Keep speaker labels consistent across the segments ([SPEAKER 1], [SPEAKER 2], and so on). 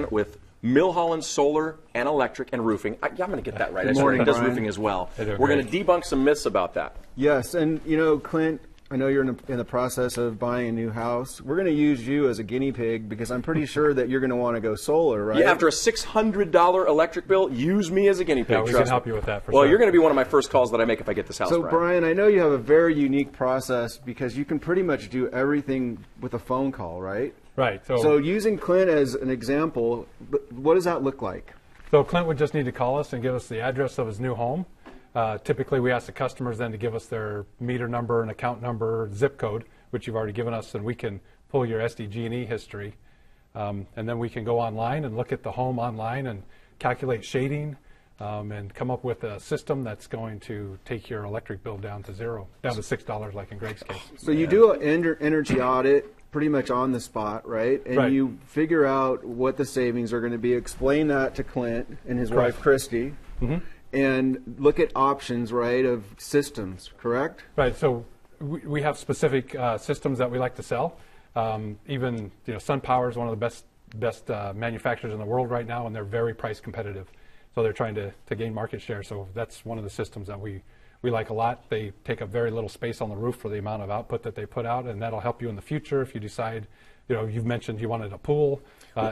[SPEAKER 1] Brian with Milholland Solar and Electric and Roofing. I'm going to get that right.
[SPEAKER 2] Good morning,
[SPEAKER 1] He does
[SPEAKER 2] Brian.
[SPEAKER 1] roofing as well.
[SPEAKER 3] Hey there,
[SPEAKER 1] We're going
[SPEAKER 3] Greg.
[SPEAKER 1] to debunk some myths about that.
[SPEAKER 2] Yes, and you know, Clint, I know you're in the process of buying a new house. We're going to use you as a guinea pig because I'm pretty sure that you're going to want to go solar, right?
[SPEAKER 1] Yeah, after a $600 electric bill, use me as a guinea pig.
[SPEAKER 3] Yeah, we
[SPEAKER 1] trust
[SPEAKER 3] can help
[SPEAKER 1] me.
[SPEAKER 3] you with that for
[SPEAKER 1] Well,
[SPEAKER 3] sure.
[SPEAKER 1] you're going to be one of my first calls that I make if I get this house,
[SPEAKER 2] So,
[SPEAKER 1] Brian.
[SPEAKER 2] Brian, I know you have a very unique process because you can pretty much do everything with a phone call, right?
[SPEAKER 3] Right.
[SPEAKER 2] So using Clint as an example, what does that look like?
[SPEAKER 3] So Clint would just need to call us and give us the address of his new home. Typically, we ask the customers then to give us their meter number and account number, zip code, which you've already given us, and we can pull your SDG&E history. And then we can go online and look at the home online and calculate shading and come up with a system that's going to take your electric bill down to zero, down to $6 like in Greg's case.
[SPEAKER 2] So you do an energy audit pretty much on the spot, right? And
[SPEAKER 3] Right.
[SPEAKER 2] you figure out what the savings are going to be, explain that to Clint and his
[SPEAKER 3] Correct.
[SPEAKER 2] wife, Christy, and look at options, right, of systems, correct?
[SPEAKER 3] Right. So we have specific systems that we like to sell. Even SunPower is one of the best manufacturers in the world right now, and they're very price competitive. So they're trying to gain market share. So that's one of the systems that we like a lot. They take up very little space on the roof for the amount of output that they put out, and that'll help you in the future if you decide. You've mentioned you wanted a pool.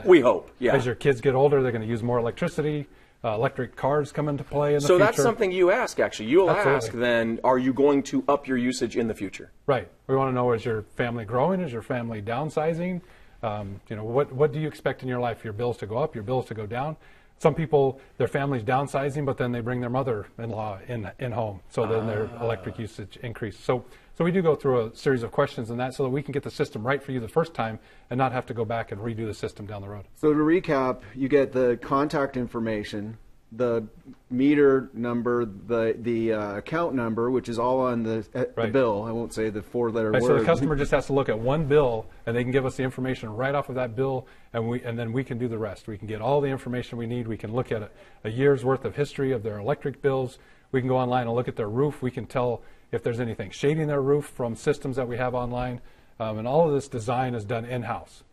[SPEAKER 1] We hope, yeah.
[SPEAKER 3] As your kids get older, they're going to use more electricity. Electric cars come into play in the
[SPEAKER 1] So
[SPEAKER 3] future.
[SPEAKER 1] that's something you ask, actually. You'll
[SPEAKER 3] Absolutely.
[SPEAKER 1] ask then, are you going to up your usage in the future?
[SPEAKER 3] Right. We want to know, is your family growing? Is your family downsizing? What do you expect in your life? Your bills to go up, your bills to go down? Some people, their family's downsizing, but then they bring their mother-in-law in home, so then their electric usage increases. So we do go through a series of questions and that so that we can get the system right for you the first time and not have to go back and redo the system down the road.
[SPEAKER 2] So to recap, you get the contact information, the meter number, the account number, which is all on the
[SPEAKER 3] Right.
[SPEAKER 2] bill. I won't say the four-letter
[SPEAKER 3] Right,
[SPEAKER 2] word.
[SPEAKER 3] so the customer just has to look at one bill, and they can give us the information right off of that bill, and then we can do the rest. We can get all the information we need. We can look at a year's worth of history of their electric bills. We can go online and look at their roof. We can tell if there's anything shading their roof from systems that we have online, and all of this design is done in-house.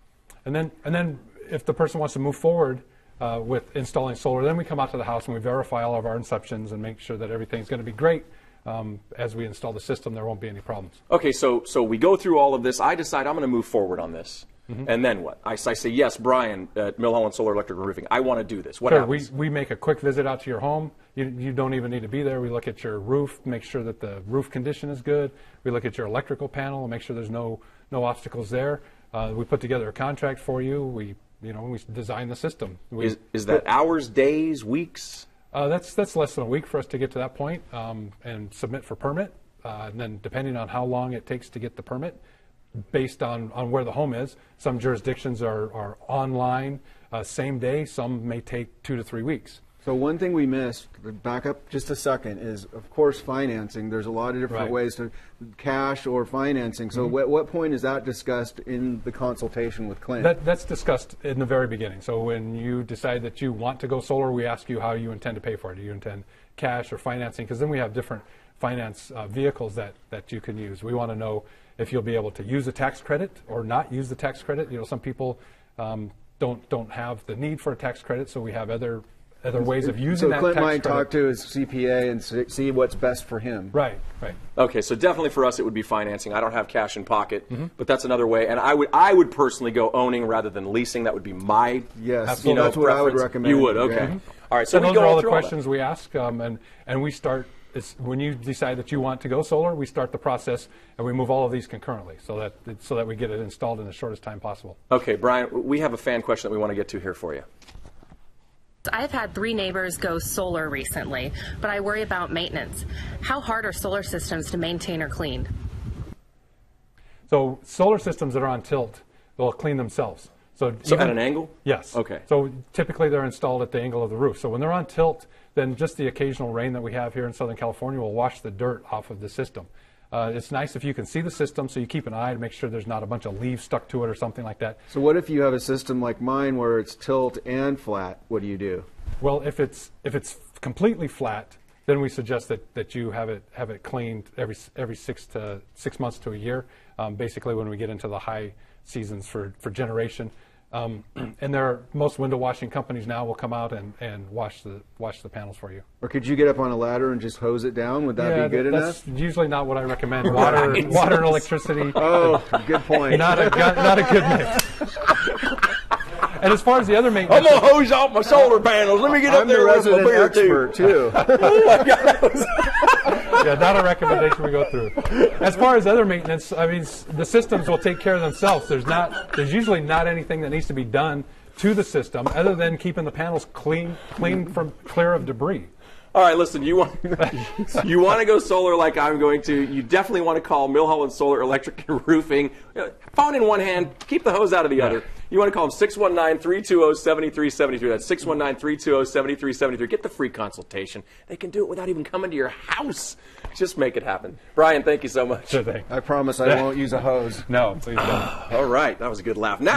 [SPEAKER 3] And then if the person wants to move forward with installing solar, then we come out to the house and we verify all of our inceptions and make sure that everything's going to be great. As we install the system, there won't be any problems.
[SPEAKER 1] Okay, so we go through all of this. I decide I'm going to move forward on this. And then what? I say, yes, Brian at Milholland Solar Electric and Roofing, I want to do this. What
[SPEAKER 3] Sure,
[SPEAKER 1] happens?
[SPEAKER 3] we make a quick visit out to your home. You don't even need to be there. We look at your roof, make sure that the roof condition is good. We look at your electrical panel and make sure there's no obstacles there. We put together a contract for you. We design the system.
[SPEAKER 1] Is that hours, days, weeks?
[SPEAKER 3] That's less than a week for us to get to that point and submit for permit. And then depending on how long it takes to get the permit, based on where the home is, some jurisdictions are online same day. Some may take 2 to 3 weeks.
[SPEAKER 2] So one thing we missed, back up just a second, is of course financing. There's a lot of different
[SPEAKER 3] Right.
[SPEAKER 2] ways to cash or financing. So at what point is that discussed in the consultation with Clint?
[SPEAKER 3] That's discussed in the very beginning. So when you decide that you want to go solar, we ask you how you intend to pay for it. Do you intend cash or financing? Because then we have different finance vehicles that you can use. We want to know if you'll be able to use the tax credit or not use the tax credit. Some people don't have the need for a tax credit, so we have other ways of using that
[SPEAKER 2] Clint
[SPEAKER 3] tax
[SPEAKER 2] might
[SPEAKER 3] credit.
[SPEAKER 2] talk to his CPA and see what's best for him.
[SPEAKER 3] Right.
[SPEAKER 1] Okay, so definitely for us it would be financing. I don't have cash in pocket, but that's another way. And I would personally go owning rather than leasing. That would be my
[SPEAKER 2] Yes,
[SPEAKER 3] Absolutely.
[SPEAKER 2] that's what I would
[SPEAKER 1] preference.
[SPEAKER 2] recommend.
[SPEAKER 1] You would, okay.
[SPEAKER 2] Yeah.
[SPEAKER 1] All right, so
[SPEAKER 3] And
[SPEAKER 1] we
[SPEAKER 3] those
[SPEAKER 1] go
[SPEAKER 3] are all the
[SPEAKER 1] through that.
[SPEAKER 3] questions we ask, and we start. When you decide that you want to go solar, we start the process and we move all of these concurrently, so that we get it installed in the shortest time possible.
[SPEAKER 1] Okay, Brian, we have a fan question that we want to get to here for you.
[SPEAKER 4] I've had 3 neighbors go solar recently, but I worry about maintenance. How hard are solar systems to maintain or clean?
[SPEAKER 3] So solar systems that are on tilt will clean themselves. So
[SPEAKER 1] at an angle?
[SPEAKER 3] Yes.
[SPEAKER 1] Okay.
[SPEAKER 3] So typically they're installed at the angle of the roof. So when they're on tilt, then just the occasional rain that we have here in Southern California will wash the dirt off of the system. It's nice if you can see the system, so you keep an eye to make sure there's not a bunch of leaves stuck to it or something like that.
[SPEAKER 2] So what if you have a system like mine where it's tilt and flat? What do you do?
[SPEAKER 3] Well, if it's completely flat, then we suggest that you have it cleaned every 6 months to a year. Basically, when we get into the high seasons for generation, And most window washing companies now will come out and wash the panels for you.
[SPEAKER 2] Or could you get up on a ladder and just hose it down? Would that be good
[SPEAKER 3] that's
[SPEAKER 2] enough?
[SPEAKER 3] usually not what I recommend. Water and electricity.
[SPEAKER 2] Oh, good point.
[SPEAKER 3] Not a good mix. And as far as the other maintenance,
[SPEAKER 1] I'm gonna hose off my solar panels. Let me get up
[SPEAKER 2] I'm
[SPEAKER 1] there
[SPEAKER 2] the
[SPEAKER 1] and have my
[SPEAKER 2] resident
[SPEAKER 1] beer
[SPEAKER 2] expert too.
[SPEAKER 1] Oh my God.
[SPEAKER 3] yeah, not a recommendation we go through. As far as other maintenance, I mean, the systems will take care of themselves. There's usually not anything that needs to be done to the system other than keeping the panels clear of debris.
[SPEAKER 1] All right, listen, you want to go solar like I'm going to, you definitely want to call Milholland Solar Electric and Roofing. Phone in one hand, keep the hose out of the other. You want to call them 619-320-7373. That's 619-320-7373. Get the free consultation. They can do it without even coming to your house. Just make it happen. Brian, thank you so much.
[SPEAKER 3] Sure thing.
[SPEAKER 2] I promise I won't use a hose.
[SPEAKER 3] No, please don't.
[SPEAKER 1] All right, that was a good laugh. Now.